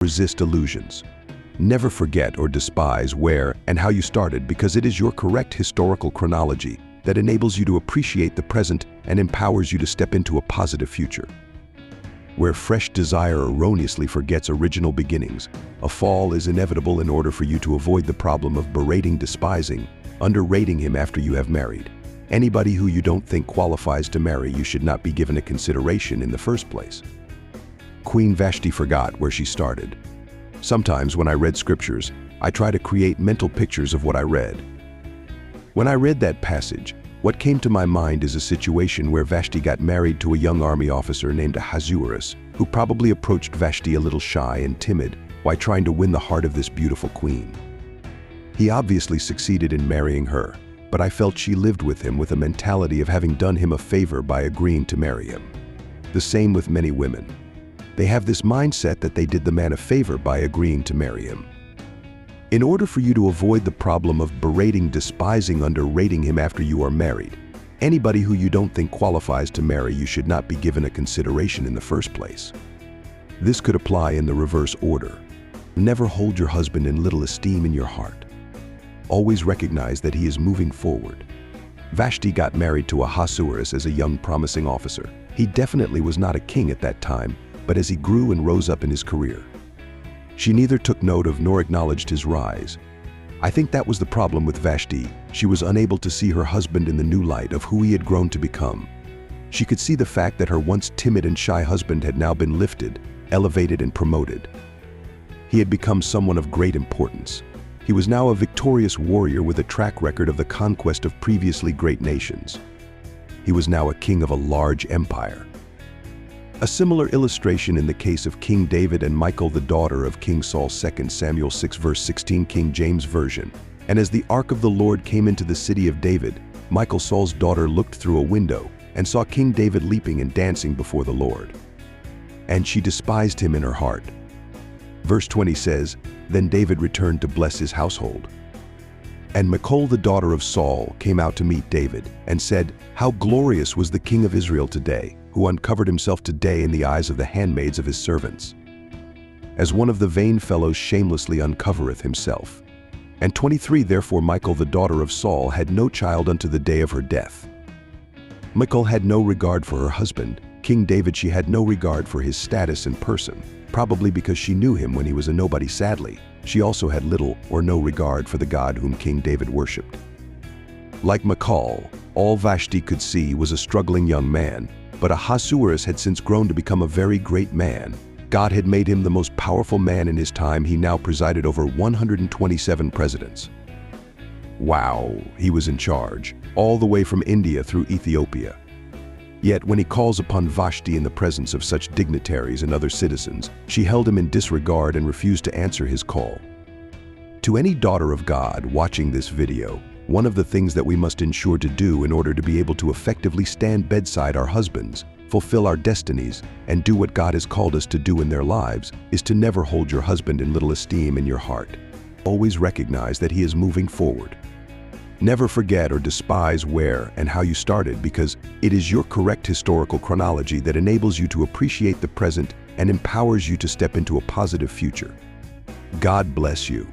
resist illusions. Never forget or despise where and how you started, because it is your correct historical chronology that enables you to appreciate the present and empowers you to step into a positive future. Where fresh desire erroneously forgets original beginnings, a fall is inevitable in order for you to avoid the problem of berating, despising, underrating him after you have married. Anybody who you don't think qualifies to marry you should not be given a consideration in the first place. Queen Vashti forgot where she started. Sometimes when I read scriptures, I try to create mental pictures of what I read. When I read that passage, what came to my mind is a situation where Vashti got married to a young army officer named Ahasuerus, who probably approached Vashti a little shy and timid while trying to win the heart of this beautiful queen. He obviously succeeded in marrying her, but I felt she lived with him with a mentality of having done him a favor by agreeing to marry him. The same with many women. They have this mindset that they did the man a favor by agreeing to marry him. In order for you to avoid the problem of berating, despising, underrating him after you are married, anybody who you don't think qualifies to marry you should not be given a consideration in the first place. This could apply in the reverse order. Never hold your husband in little esteem in your heart. Always recognize that he is moving forward. Vashti got married to Ahasuerus as a young, promising officer. He definitely was not a king at that time, but as he grew and rose up in his career, she neither took note of nor acknowledged his rise. I think that was the problem with Vashti. She was unable to see her husband in the new light of who he had grown to become. She could see the fact that her once timid and shy husband had now been lifted, elevated, and promoted. He had become someone of great importance. He was now a victorious warrior with a track record of the conquest of previously great nations. He was now a king of a large empire. A similar illustration in the case of King David and Michal, the daughter of King Saul. 2 Samuel 6 verse 16, King James Version. And as the ark of the Lord came into the city of David, Michal, Saul's daughter, looked through a window and saw King David leaping and dancing before the Lord. And she despised him in her heart. Verse 20 says, Then David returned to bless his household. And Michal, the daughter of Saul, came out to meet David and said, How glorious was the king of Israel today, who uncovered himself today in the eyes of the handmaids of his servants, as one of the vain fellows shamelessly uncovereth himself. And 23, Therefore Michal, the daughter of Saul, had no child unto the day of her death. Michal had no regard for her husband, King David. She had no regard for his status and person, probably because she knew him when he was a nobody. Sadly, she also had little or no regard for the God whom King David worshipped. Like Michal, all Vashti could see was a struggling young man, but Ahasuerus had since grown to become a very great man. God had made him the most powerful man in his time. He now presided over 127 presidents. Wow, he was in charge, all the way from India through Ethiopia. Yet when he calls upon Vashti in the presence of such dignitaries and other citizens, she held him in disregard and refused to answer his call. To any daughter of God watching this video, one of the things that we must ensure to do in order to be able to effectively stand bedside our husbands, fulfill our destinies, and do what God has called us to do in their lives is to never hold your husband in little esteem in your heart. Always recognize that he is moving forward. Never forget or despise where and how you started, because it is your correct historical chronology that enables you to appreciate the present and empowers you to step into a positive future. God bless you.